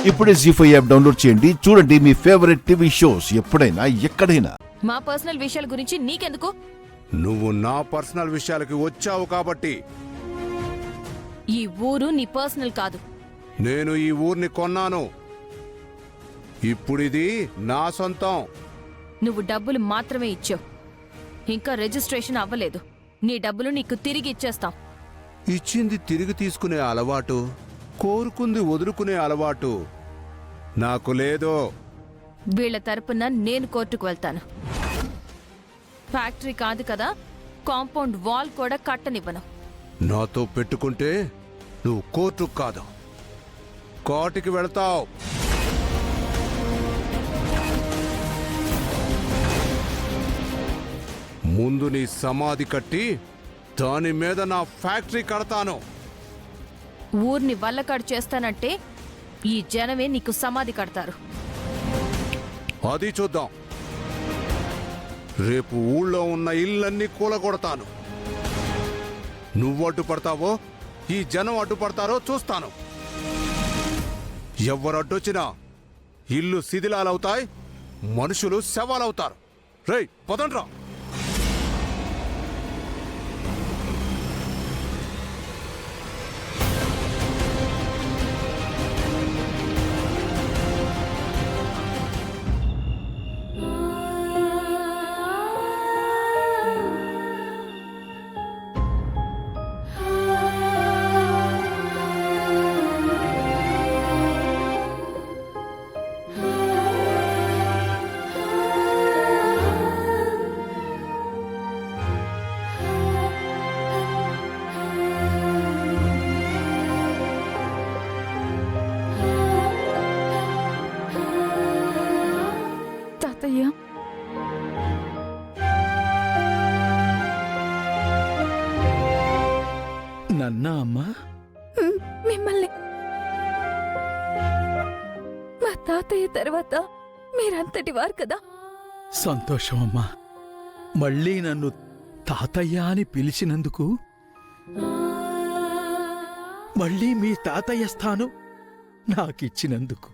ఇప్పుడే జీ5 app download చేయండి. చూడండి మీ ఫేవరెట్ టీవీ షోస్ ఎప్పుడైనా ఎక్కడైనా. మా పర్సనల్ విషయాల గురించి నీకెందుకు? నువ్వు నా పర్సనల్ విషయాలకి వచ్చావు కాబట్టి. ఈ ఊరు నీ పర్సనల్ కాదు. నేను ఈ ఊరిని కొన్నాను. ఇప్పుడిది నా సొంతం. నువ్వు డబ్బులు మాత్రమే ఇచ్చావు, ఇంకా రిజిస్ట్రేషన్ అవ్వలేదు. నీ డబ్బులు నీకు తిరిగి ఇచ్చేస్తాం. ఇచ్చింది తిరిగి తీసుకునే అలవాటు, కోరుకుంది వదులుకునే అలవాటు నాకు లేదు. వీళ్ల తరపున నేను కోర్టుకు వెళ్తాను. ఫ్యాక్టరీ కాదు కదా, కాంపౌండ్ వాల్ కూడా కట్టనివ్వను. నాతో పెట్టుకుంటే నువ్వు కోర్టుకు కాదు, కోర్టుకి వెళతావు. ముందు నీ సమాధి కట్టి దాని మీద నా ఫ్యాక్టరీ కడతాను. ఊర్ని వల్లకాడు చేస్తానంటే ఈ జనమే నీకు సమాధి కడతారు. అది చూద్దాం. రేపు ఊళ్ళో ఉన్న ఇళ్ళన్నీ కూలగొడతాను. నువ్వు అడ్డుపడతావో ఈ జనం అడ్డుపడతారో చూస్తాను. ఎవరు అడ్డొచ్చినా ఇల్లు శిథిలాలవుతాయి, మనుషులు శవాలవుతారు. రేయ్ పదండ్రా. తాతయ్య, నన్నా అమ్మా? మిమ్మల్ని మా తాతయ్య తర్వాత మీరంతటి వారు కదా. సంతోషం అమ్మా. మళ్ళీ నన్ను తాతయ్య అని పిలిచినందుకు, మళ్ళీ మీ తాతయ్య స్థానం నాకిచ్చినందుకు.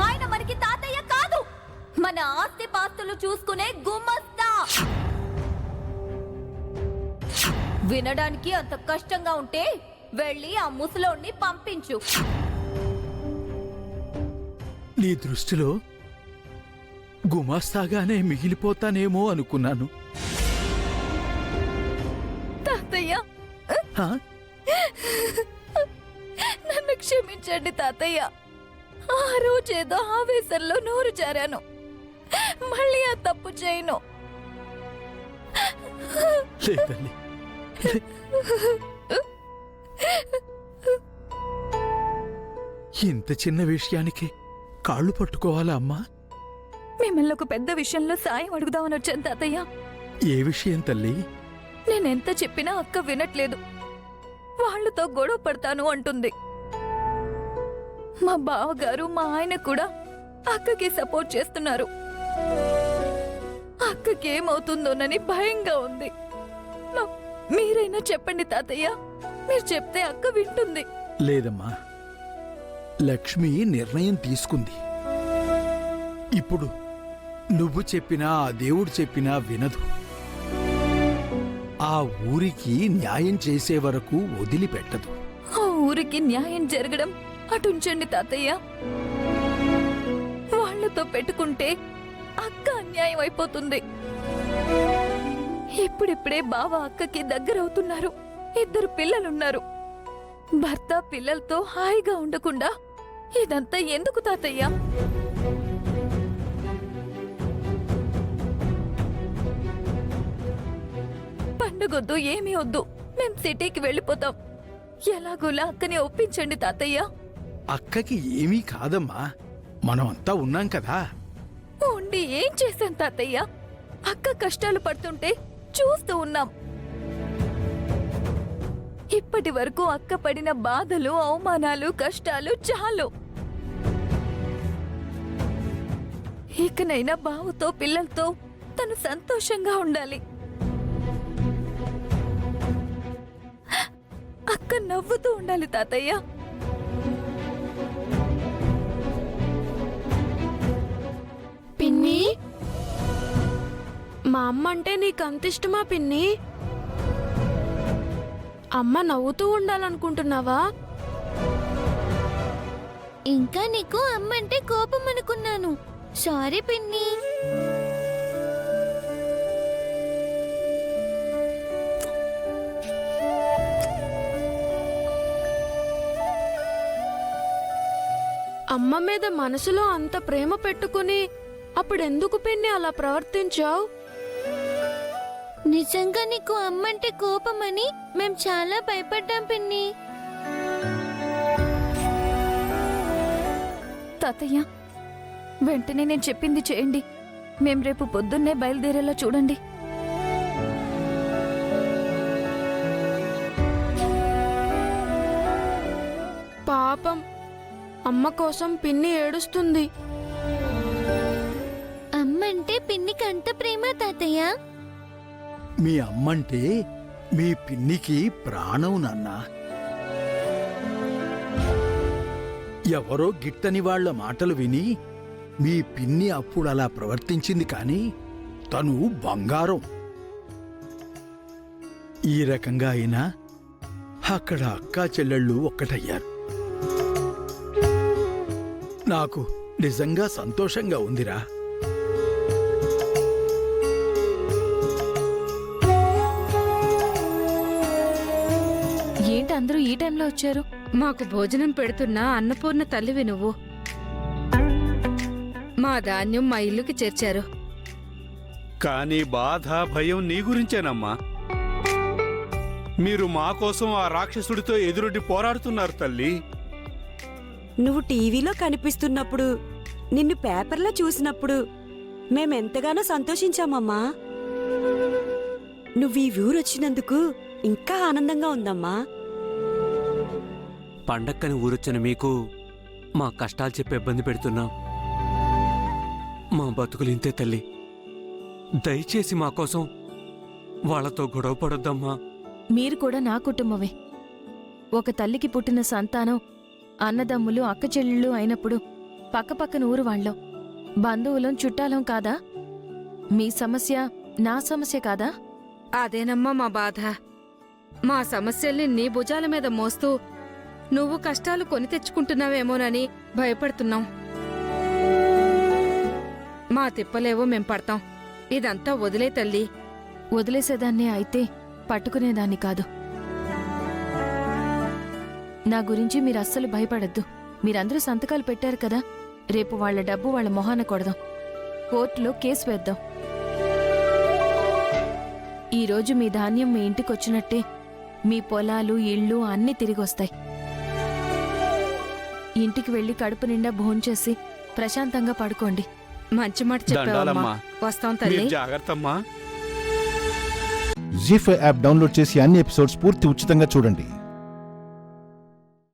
ఆయన మనకి తాతయ్య కాదు, మన ఆస్తి పాస్తులు చూసుకునే గుమస్తా. వినడానికి అంత కష్టంగా ఉంటే వెళ్ళి ఆ ముసలోణ్ణి పంపించు. నీ దృష్టిలో గుమాస్తాగానే మిగిలిపోతానేమో అనుకున్నాను. తాతయ్య, హా? నన్ను క్షమించండి తాతయ్య. ఆ రోజేదో ఆవేశంలో నోరు జారాను. మళ్ళీ ఆ తప్పు చేయను. లేదండి. ఇంత చిన్న విషయానికి కాళ్ళు పట్టుకోవాలా అమ్మా? మిమ్మల్ని ఒక పెద్ద విషయంలో సాయం అడుగుదామని వచ్చాను తాతయ్య. ఏ విషయం తల్లి? నేనెంత చెప్పినా అక్క వినట్లేదు. వాళ్లతో గొడవ పడతాను అంటుంది. మా బావగారు, మా ఆయన కూడా అక్కకి సపోర్ట్ చేస్తున్నారు. అక్కకేమవుతుందోనని భయంగా ఉంది. మీరైనా చెప్పండి తాతయ్య. మీరు చెప్తే అక్క వింటుంది. లేదమ్మా, లక్ష్మి నిర్ణయం తీసుకుంది. ఇప్పుడు నువ్వు చెప్పినా ఆ దేవుడు చెప్పినా వినదు. ఆ ఊరికి న్యాయం చేసే వరకు వదిలిపెట్టదు. ఆ ఊరికి న్యాయం జరగడం అటుంచండి తాతయ్య. వాళ్లతో పెట్టుకుంటే అక్క అన్యాయం అయిపోతుంది. ఇప్పుడిప్పుడే బావ అక్కకి దగ్గరవుతున్నారు. 2 పిల్లలున్నారు. భర్త పిల్లలతో హాయిగా ఉండకుండా ఇదంతా ఎందుకు తాతయ్య? పండుగొద్దు, ఏమీ వద్దు. మేం సిటీకి వెళ్ళిపోతాం. ఎలాగోలా అక్కని ఒప్పించండి తాతయ్య. అక్కకి ఏమీ కాదమ్మా, మనం అంతా ఉన్నాం కదా. ఉండి ఏం చేశాం తాతయ్య? అక్క కష్టాలు పడుతుంటే చూస్తూ ఉన్నాం. ఇప్పటి వరకు అక్క పడిన బాధలు, అవమానాలు, కష్టాలు చాలు. ఇకనైనా బావుతో పిల్లలతో తను సంతోషంగా ఉండాలి. అక్క నవ్వుతూ ఉండాలి తాతయ్య. మా అమ్మ అంటే నీకు అంత ఇష్టమా పిన్ని? అమ్మ నవ్వుతూ ఉండాలనుకుంటున్నావా? ఇంకా నీకు అమ్మంటే కోపం అనుకున్నాను. సారీ పిన్ని. అమ్మ మీద మనసులో అంత ప్రేమ పెట్టుకుని అప్పుడెందుకు పిన్ని అలా ప్రవర్తించావు? నిజంగా నీకు అమ్మంటే కోపమని మేం చాలా భయపడ్డాం పిన్ని. తాతయ్య, వెంటనే నేను చెప్పింది చేయండి. మేం రేపు పొద్దున్నే బయలుదేరేలా చూడండి. పాపం, అమ్మ కోసం పిన్ని ఏడుస్తుంది. అమ్మంటే పిన్నికి అంత ప్రేమ తాతయ్య. మీ అమ్మంటే మీ పిన్నికి ప్రాణం నాన్నా. ఎవరో గిట్టని వాళ్ల మాటలు విని మీ పిన్ని అప్పుడు అలా ప్రవర్తించింది కాని తను బంగారం. ఈ రకంగా అయినా అక్కడ అక్కా చెల్లెళ్ళు ఒక్కటయ్యారు. నాకు నిజంగా సంతోషంగా ఉందిరా. ఏంటి అందరూ ఈ టైంలో వచ్చారు? మాకు భోజనం పెడుతున్న అన్నపూర్ణ తల్లివి నువ్వు. మా ధాన్యం మా ఇల్లుకి చేర్చారు. కానీ బాధ భయం నీ గురించేనమ్మా. మీరు మా కోసం ఆ రాక్షసుడితో ఎదురొడ్డి పోరాడుతున్నారు తల్లి. నువ్వు టీవీలో కనిపిస్తున్నప్పుడు, నిన్ను పేపర్లో చూసినప్పుడు మేమెంతగానో సంతోషించామమ్మా. నువ్వు ఈ ఊరొచ్చినందుకు ఇంకా ఆనందంగా ఉందమ్మా. పండక్కని ఊరొచ్చిన మీకు మా కష్టాలు చెప్పి ఇబ్బంది పెడుతున్నాం. మా బతుకులు ఇంతే తల్లి. దయచేసి మా కోసం వాళ్ళతో గొడవ పడొద్దమ్మా. మీరు కూడా నా కుటుంబమే. ఒక తల్లికి పుట్టిన సంతానం అన్నదమ్ములు అక్కచెల్లెళ్ళు అయినప్పుడు పక్కపక్కన ఊరు వాళ్ళం, బంధువులం చుట్టాలం కాదా? మీ సమస్య నా సమస్య కాదా? అదేనమ్మా మా బాధ. మా సమస్యల్ని నీ భుజాల మీద మోస్తూ నువ్వు కష్టాలు కొని తెచ్చుకుంటున్నావేమోనని భయపడుతున్నాం. మా తిప్పలేవో మేం పడతాం. ఇదంతా వదిలే తల్లి. వదిలేసేదాన్నే అయితే పట్టుకునేదాన్ని కాదు. నా గురించి మీరు అస్సలు భయపడద్దు. మీరందరూ సంతకాలు పెట్టారు కదా, రేపు వాళ్ళ డబ్బు వాళ్ళ మొహాన కొడదాం. కోర్టులో కేసు వేద్దాం. ఈరోజు మీ ధాన్యం మీ ఇంటికొచ్చినట్టే మీ పొలాలు ఇళ్ళు అన్నీ తిరిగొస్తాయి. ఇంటికి వెళ్లి కడుపు నిండా భోంచేసి ప్రశాంతంగా పడుకోండి. మంచి మాట చెప్పావమ్మా. దండాలమ్మా. వస్తాం తల్లి. మీరు జాగ్రత్తమ్మా. జీ5 యాప్ డౌన్లోడ్ చేసి అన్ని ఎపిసోడ్స్ పూర్తి ఉచితంగా చూడండి.